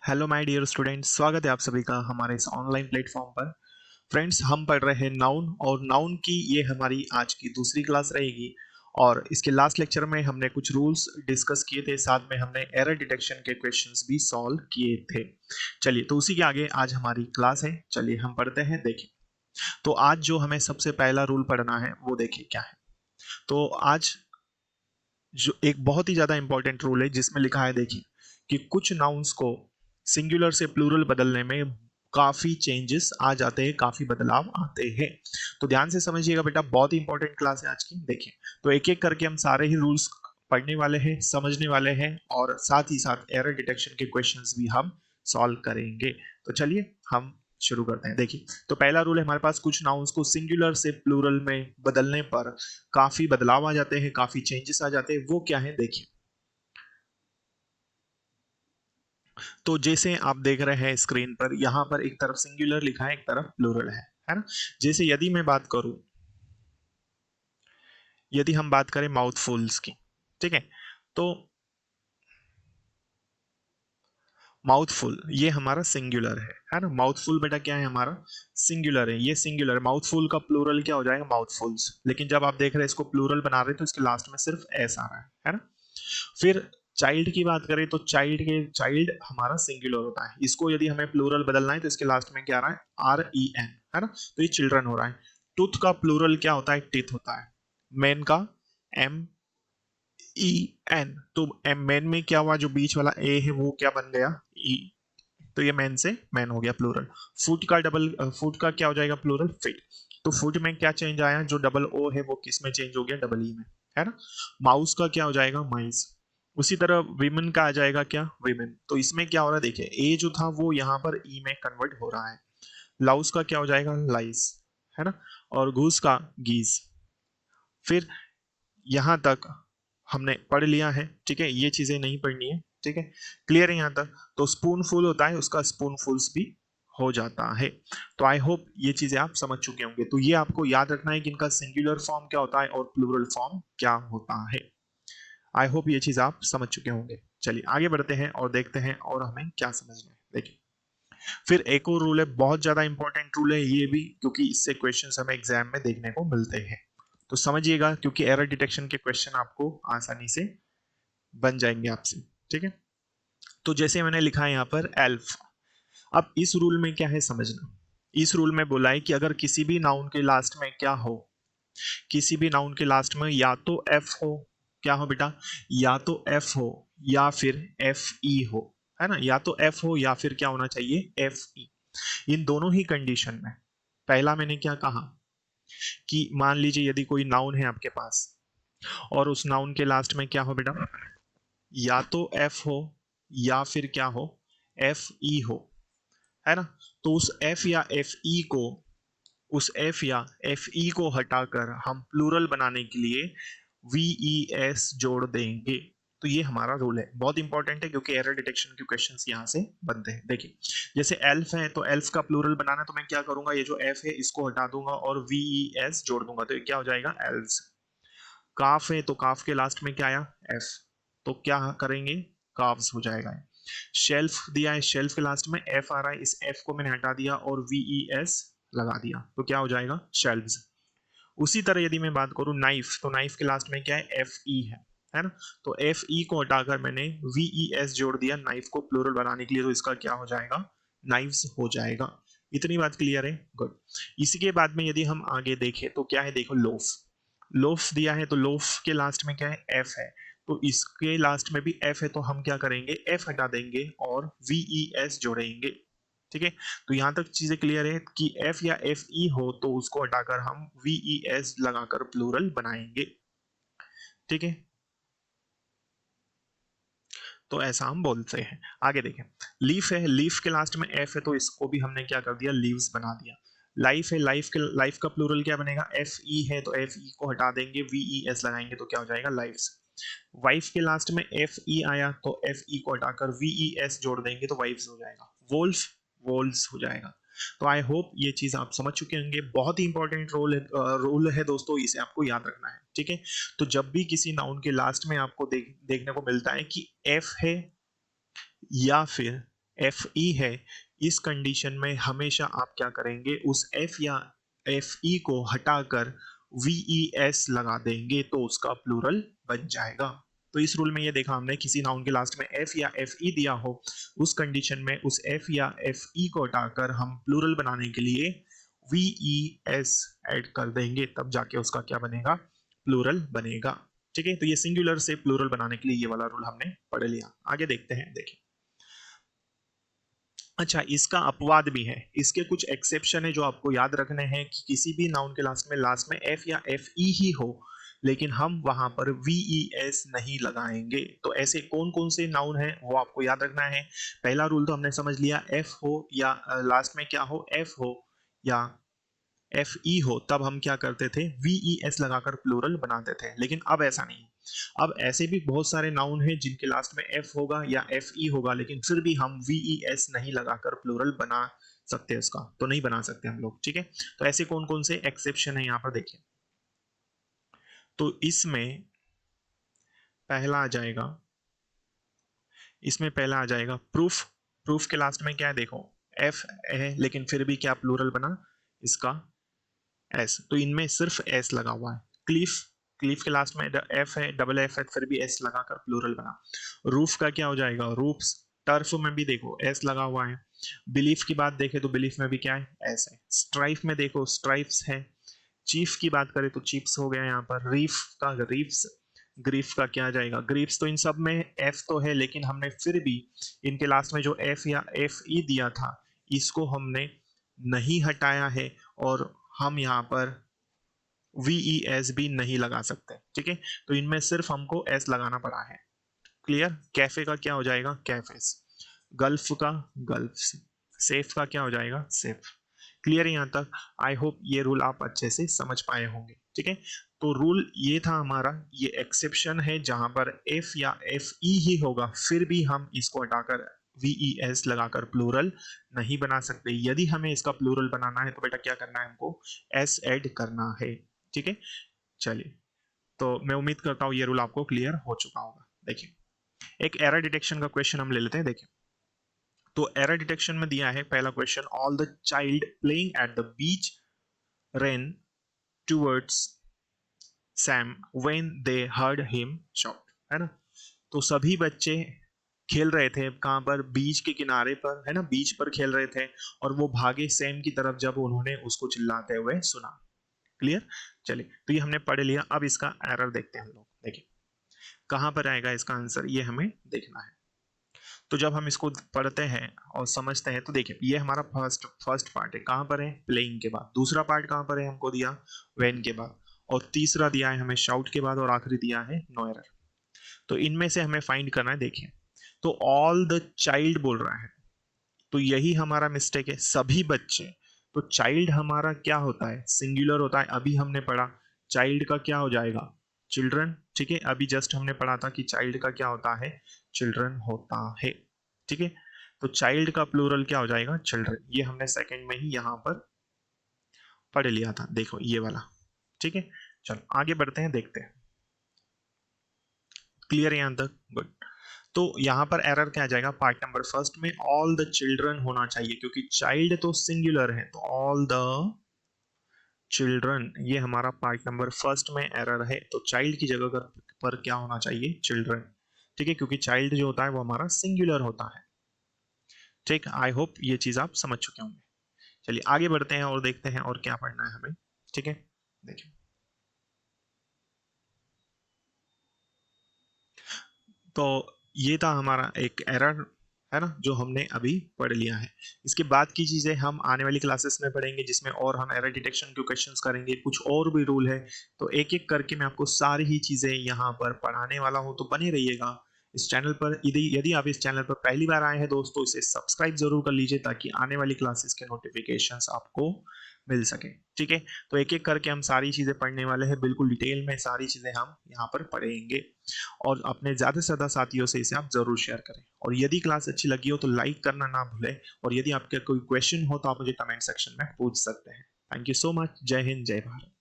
Hello my dear students, स्वागत है आप सभी का हमारे इस ऑनलाइन प्लेटफॉर्म पर। फ्रेंड्स, हम पढ़ रहे हैं नाउन और नाउन की ये हमारी आज की दूसरी क्लास रहेगी। और इसके लास्ट लेक्चर में हमने कुछ रूल्स डिस्कस किए थे, साथ में हमने एरर डिटेक्शन के क्वेश्चंस भी सॉल्व किए थे। चलिए, तो उसी के आगे आज हमारी क्लास है। चलिए हम पढ़ते हैं। देखिए, तो आज जो हमें सबसे पहला रूल पढ़ना है वो देखिए क्या है। तो आज जो एक बहुत ही ज्यादा इंपॉर्टेंट रूल है जिसमें लिखा है, देखिए, कि कुछ नाउन्स को सिंगुलर से प्लूरल बदलने में काफी चेंजेस आ जाते हैं, काफी बदलाव आते हैं। तो ध्यान से समझिएगा बेटा, बहुत ही इंपॉर्टेंट क्लास है आज की। देखिए, तो एक एक करके हम सारे ही रूल्स पढ़ने वाले हैं, समझने वाले हैं, और साथ ही साथ एरर डिटेक्शन के क्वेश्चंस भी हम सॉल्व करेंगे। तो चलिए हम शुरू करते हैं। देखिए, तो पहला रूल है हमारे पास, कुछ नाउन्स को सिंगुलर से प्लूरल में बदलने पर काफी बदलाव आ जाते हैं, काफी चेंजेस आ जाते हैं। वो क्या है, देखिए। तो जैसे आप देख रहे हैं स्क्रीन पर, यहां पर एक तरफ सिंगुलर लिखा है, एक तरफ प्लूरल है ना। जैसे यदि मैं बात करूं, यदि हम बात करें माउथफुल्स की, ठीक है। तो माउथफुल ये हमारा सिंगुलर है ना। माउथफुल बेटा क्या है, हमारा सिंगुलर है, ये सिंगुलर। माउथफुल का प्लूरल क्या हो जाएगा, माउथफुल्स। लेकिन जब आप देख रहे हैं इसको प्लूरल बना रहे हैं तो इसके लास्ट में सिर्फ एस आ रहा है ना। फिर चाइल्ड की बात करें तो चाइल्ड हमारा सिंगुलर होता है। इसको यदि हमें प्लूरल बदलना है तो इसके लास्ट में क्या आ रहा है, आर ई एन, है ना। तो ये चिल्ड्रन हो रहा है। टूथ का प्लूरल क्या होता है, टीथ होता है। मैन का एम ई एन। तो मैन में क्या हुआ, जो बीच वाला ए है वो क्या बन गया, ई। तो ये मैन से मैन हो गया प्लूरल। फुट का क्या हो जाएगा, प्लूरल, फिट। तो फुट में क्या चेंज आया, जो डबल ओ है वो किस में चेंज हो गया, डबल ई में, है ना। माउस का क्या हो जाएगा, माइस। उसी तरह विमेन का आ जाएगा क्या, विमेन। तो इसमें क्या हो रहा है, देखिए, ए जो था वो यहाँ पर ई में कन्वर्ट हो रहा है। लाउस का क्या हो जाएगा, लाइस, है ना। और घूस का गीज। फिर यहां तक हमने पढ़ लिया है, ठीक है। ये चीजें नहीं पढ़नी है, ठीक है। क्लियर है यहां तक। तो स्पून फुल होता है, उसका स्पून फुल्स भी हो जाता है। तो आई होप ये चीजें आप समझ चुके होंगे। तो ये आपको याद रखना है कि इनका सिंगुलर फॉर्म क्या होता है और प्लूरल फॉर्म क्या होता है। आई होप ये चीज आप समझ चुके होंगे। चलिए आगे बढ़ते हैं और देखते हैं और हमें क्या समझना है। देखिए, फिर एक और रूल है, बहुत ज्यादा इंपॉर्टेंट रूल है ये भी, क्योंकि इससे क्वेश्चन हमें एग्जाम में देखने को मिलते हैं। तो समझिएगा, क्योंकि एरर डिटेक्शन के क्वेश्चन आपको आसानी से बन जाएंगे आपसे, ठीक है। तो जैसे मैंने लिखा है यहाँ पर एल्फ। अब इस रूल में क्या है समझना। इस रूल में बोला है कि अगर किसी भी नाउन के लास्ट में क्या हो, किसी भी नाउन के लास्ट में या तो एफ हो, क्या हो बेटा, या तो एफ हो या फिर एफ ई हो, है ना। या तो एफ हो या फिर क्या होना चाहिए, एफ ई। इन दोनों ही कंडीशन में, पहला मैंने क्या कहा कि मान लीजिए यदि कोई नाउन है आपके पास और उस नाउन के लास्ट में क्या हो बेटा, या तो एफ हो या फिर क्या हो, एफ ई हो, है ना। तो उस एफ या एफ ई को, उस एफ या एफ ई को हटाकर हम प्लूरल बनाने के लिए वी ई एस जोड़ देंगे। तो ये हमारा रूल है, बहुत इंपॉर्टेंट है, क्योंकि एरर डिटेक्शन के क्वेश्चंस यहाँ से बनते हैं। देखिए, जैसे एल्फ है तो एल्फ का प्लूरल बनाना, तो मैं क्या करूंगा, ये जो एफ है इसको हटा दूंगा और वी ई एस जोड़ दूंगा, तो ये क्या हो जाएगा, एल्व्स। काफ है तो काफ के लास्ट में क्या आया, एफ। तो क्या करेंगे, काव्स हो जाएगा। शेल्फ दिया है, शेल्फ के लास्ट में एफ आ रहा है, इस एफ को मैंने हटा दिया और वी ई एस लगा दिया, तो क्या हो जाएगा, शेल्व्स। उसी तरह यदि मैं बात करूं नाइफ, तो नाइफ के लास्ट में क्या है, एफ ई है ना। तो एफ ई को हटाकर मैंने वी ई एस जोड़ दिया नाइफ को प्लूरल बनाने के लिए, तो इसका क्या हो जाएगा, नाइव्स हो जाएगा। इतनी बात क्लियर है, गुड। इसी के बाद में यदि हम आगे देखें तो क्या है, देखो, लोफ। लोफ दिया है तो लोफ के लास्ट में क्या है, एफ है। तो इसके लास्ट में भी एफ है, तो हम क्या करेंगे, एफ हटा देंगे और वी ई एस जोड़ेंगे, ठीक है। तो यहां तक चीजें क्लियर है कि एफ या एफ ई हो तो उसको हटाकर हम वी ई एस लगाकर प्लूरल बनाएंगे, ठीक है। तो ऐसा हम बोलते हैं। आगे देखें, लीफ है, लीफ के लास्ट में एफ है, तो इसको भी हमने क्या कर दिया, लीव्स बना दिया। लाइफ है, लाइफ का प्लूरल क्या बनेगा, एफ ई है, तो एफ ई को हटा देंगे, वी ई एस लगाएंगे, तो क्या हो जाएगा, लाइफ्स। वाइफ के लास्ट में एफ ई आया तो एफ ई को हटाकर वी ई एस जोड़ देंगे, तो वाइफ्स हो जाएगा। वोल्फ, वोल्स हो जाएगा। तो आई होप ये चीज आप समझ चुके होंगे। बहुत ही इंपॉर्टेंट रूल है दोस्तों, इसे आपको याद रखना है, ठीक है। तो जब भी किसी नाउन के लास्ट में आपको देखने को मिलता है कि एफ है या फिर एफ ई है, इस कंडीशन में हमेशा आप क्या करेंगे, उस एफ या एफ ई को हटाकर वी एस लगा देंगे तो उसका प्लूरल बन जाएगा। तो इस रूल में ये देखा हमने, किसी नाउन के लास्ट में एफ या एफ ई दिया हो, उस कंडीशन में उस एफ या एफ ई को हटाकर हम प्लूरल बनाने के लिए वी एस ऐड कर देंगे, तब जाके उसका क्या बनेगा, प्लूरल बनेगा। ठीक है, तो ये सिंगुलर से प्लूरल बनाने के लिए ये वाला रूल हमने पढ़ लिया। आगे देखते हैं, देखिए। अच्छा, इसका अपवाद भी है, इसके कुछ एक्सेप्शन है जो आपको याद रखने हैं कि किसी भी नाउन के लास्ट में एफ या एफ ई ही हो, लेकिन हम वहां पर वी एस नहीं लगाएंगे। तो ऐसे कौन कौन से नाउन है वो आपको याद रखना है। पहला रूल तो हमने समझ लिया, एफ हो या लास्ट में क्या हो, एफ हो या एफ ई हो, तब हम क्या करते थे, वी एस लगाकर प्लूरल बनाते थे। लेकिन अब ऐसा नहीं, अब ऐसे भी बहुत सारे नाउन हैं जिनके लास्ट में एफ होगा या एफ ई होगा, लेकिन फिर भी हम वी एस नहीं लगाकर प्लूरल बना सकते, उसका तो नहीं बना सकते हम लोग। ठीक है, तो ऐसे कौन कौन से एक्सेप्शन है यहाँ पर देखिए। तो इसमें पहला आ जाएगा, इसमें पहला आ जाएगा प्रूफ। प्रूफ के लास्ट में क्या है, देखो एफ है लेकिन फिर भी क्या प्लूरल बना इसका, एस, तो इनमें सिर्फ एस लगा हुआ है। क्लीफ, क्लीफ के लास्ट में एफ है, डबल एफ है, फिर भी एस लगाकर प्लूरल बना। रूफ का क्या हो जाएगा, रूफ्स। टर्फ में भी देखो एस लगा हुआ है। बिलीफ की बात देखें तो बिलीफ में भी क्या है, एस है। स्ट्राइफ में देखो स्ट्राइफ्स है। चीफ की बात करें तो चीप्स हो गया यहाँ पर। रीफ का रीफ्स, ग्रीफ का क्या आ जाएगा, ग्रीफ्स। तो इन सब में एफ तो है, लेकिन हमने फिर भी इनके लास्ट में जो एफ या एफ ई दिया था, इसको हमने नहीं हटाया है, और हम यहाँ पर वी एस भी नहीं लगा सकते। ठीक है, तो इनमें सिर्फ हमको एस लगाना पड़ा है। क्लियर। कैफे का क्या हो जाएगा, कैफेस। गल्फ का गल्फ। सेफ का क्या हो जाएगा, सेफ। क्लियर है यहाँ तक। आई होप ये रूल आप अच्छे से समझ पाए होंगे। ठीक है, तो रूल ये था हमारा, ये एक्सेप्शन है जहां पर एफ या एफ ई ही होगा, फिर भी हम इसको हटाकर वी एस लगाकर प्लूरल नहीं बना सकते। यदि हमें इसका प्लूरल बनाना है तो बेटा क्या करना है, हमको एस ऐड करना है। ठीक है, चलिए, तो मैं उम्मीद करता हूँ ये रूल आपको क्लियर हो चुका होगा। देखिए, एक एरर डिटेक्शन का क्वेश्चन हम ले लेते हैं। देखिए, तो एरर डिटेक्शन में दिया है पहला question, all the child playing at the beach ran towards Sam when they heard him shout, है ना। तो सभी बच्चे खेल रहे थे कहाँ पर, बीच के किनारे पर, है ना, बीच पर खेल रहे थे, और वो भागे सैम की तरफ जब उन्होंने उसको चिल्लाते हुए सुना। क्लियर। चलिए, तो ये हमने पढ़ लिया। अब इसका एरर देखते हैं हम लोग। देखिए, कहाँ पर आएगा इसका आंसर, ये हमें देखना है। तो जब हम इसको पढ़ते हैं और समझते हैं तो देखिए, ये हमारा फर्स्ट पार्ट है, कहाँ पर है, प्लेइंग के बाद। दूसरा पार्ट कहाँ पर है, हमको दिया व्हेन के बाद, और तीसरा दिया है हमें शाउट के बाद, और आखिरी दिया है नो एरर। तो इनमें से हमें फाइंड करना है। देखिए, तो ऑल द चाइल्ड बोल रहा है, तो यही हमारा मिस्टेक है, सभी बच्चे। तो चाइल्ड हमारा क्या होता है, सिंगुलर होता है। अभी हमने पढ़ा चाइल्ड का क्या हो जाएगा, चिल्ड्रन। ठीक है, अभी जस्ट हमने पढ़ा था कि चाइल्ड का क्या होता है, चिल्ड्रन होता है। ठीक है, तो चाइल्ड का प्लूरल क्या हो जाएगा, चिल्ड्रन। ये हमने सेकंड में ही यहां पर पढ़ लिया था, देखो ये वाला। ठीक है, चलो आगे बढ़ते हैं, देखते हैं। क्लियर है यहां तक, गुड। तो यहां पर एरर क्या आ जाएगा, पार्ट नंबर फर्स्ट में ऑल द चिल्ड्रन होना चाहिए, क्योंकि चाइल्ड तो सिंगुलर है, तो ऑल द चिल्ड्रन, ये हमारा पार्ट नंबर फर्स्ट में एरर है। तो चाइल्ड की जगह पर क्या होना चाहिए, चिल्ड्रन। ठीक है, क्योंकि चाइल्ड जो होता है वो हमारा सिंगुलर होता है। ठीक, आई होप ये चीज आप समझ चुके होंगे। चलिए आगे बढ़ते हैं और देखते हैं और क्या पढ़ना है हमें। ठीक है, देखिए, तो ये था हमारा एक एरर, है ना, जो हमने अभी पढ़ लिया है। इसके बाद की चीजें हम आने वाली क्लासेस में पढ़ेंगे, जिसमें और हम एरर डिटेक्शन के क्वेश्चंस करेंगे, कुछ और भी रूल है। तो एक एक करके मैं आपको सारी ही चीजें यहाँ पर पढ़ाने वाला हूँ, तो बने रहिएगा इस चैनल पर। यदि आप इस चैनल पर पहली बार आए हैं दोस्तों, इसे सब्सक्राइब जरूर कर लीजिए, ताकि आने वाली क्लासेस के नोटिफिकेशंस आपको मिल सके। ठीक है, तो एक एक करके हम सारी चीजें पढ़ने वाले हैं, बिल्कुल डिटेल में सारी चीजें हम यहाँ पर पढ़ेंगे। और अपने ज़्यादा से ज़्यादा साथियों से इसे आप ज़रूर शेयर करें। और यदि क्लास अच्छी लगी हो तो लाइक करना ना भूलें, और यदि आपका कोई क्वेश्चन हो तो आप मुझे कमेंट सेक्शन में पूछ सकते हैं। Thank you so much. जय हिंद, जय भारत।